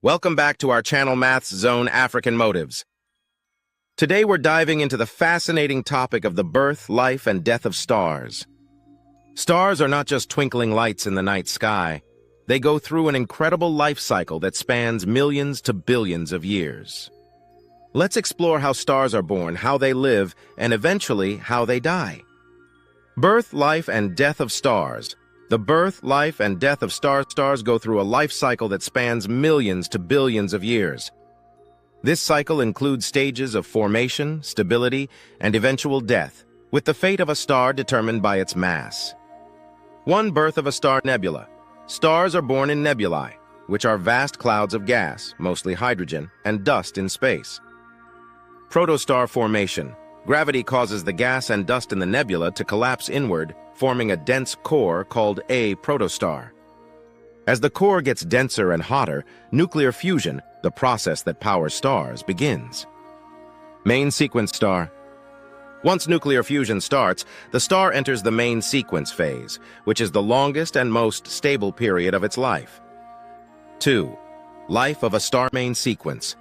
Welcome back to our channel Maths Zone African Motives. Today we're diving into the fascinating topic of the birth, life, and death of stars. Stars are not just twinkling lights in the night sky. They go through an incredible life cycle that spans millions to billions of years. Let's explore how stars are born, how they live, and eventually how they die. Birth, life, and death of stars. The birth, life, and death of stars go through a life cycle that spans millions to billions of years. This cycle includes stages of formation, stability, and eventual death, with the fate of a star determined by its mass. 1. Birth of a star nebula. Stars are born in nebulae, which are vast clouds of gas, mostly hydrogen, and dust in space. Protostar formation. Gravity causes the gas and dust in the nebula to collapse inward, forming a dense core called a protostar. As the core gets denser and hotter, nuclear fusion, the process that powers stars, begins. Main sequence star. Once nuclear fusion starts, the star enters the main sequence phase, which is the longest and most stable period of its life. 2. Life of a star main sequence.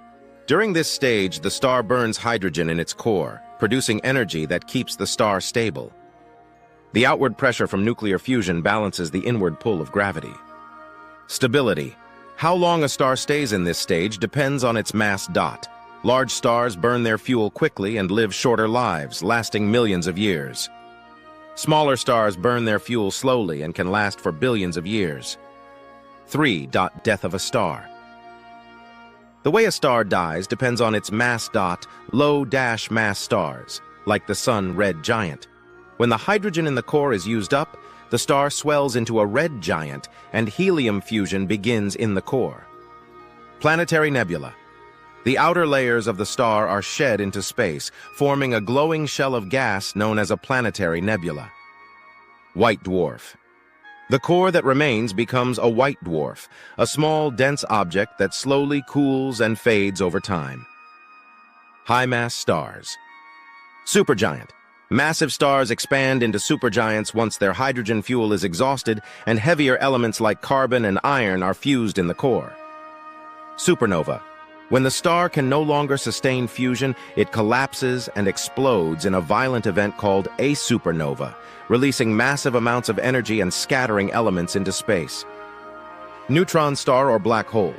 During this stage, the star burns hydrogen in its core, producing energy that keeps the star stable. The outward pressure from nuclear fusion balances the inward pull of gravity. Stability. How long a star stays in this stage depends on its mass dot. Large stars burn their fuel quickly and live shorter lives, lasting millions of years. Smaller stars burn their fuel slowly and can last for billions of years. 3. Death of a star. The way a star dies depends on its mass dot, low-mass stars, like the Sun red giant. When the hydrogen in the core is used up, the star swells into a red giant, and helium fusion begins in the core. Planetary nebula. The outer layers of the star are shed into space, forming a glowing shell of gas known as a planetary nebula. White dwarf. The core that remains becomes a white dwarf, a small, dense object that slowly cools and fades over time. High-mass stars. Supergiant. Massive stars expand into supergiants once their hydrogen fuel is exhausted and heavier elements like carbon and iron are fused in the core. Supernova. When the star can no longer sustain fusion, it collapses and explodes in a violent event called a supernova, releasing massive amounts of energy and scattering elements into space. Neutron star or black hole.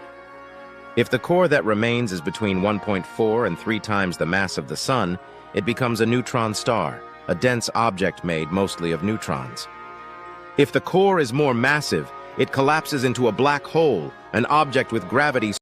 If the core that remains is between 1.4 and 3 times the mass of the Sun, it becomes a neutron star, a dense object made mostly of neutrons. If the core is more massive, it collapses into a black hole, an object with gravity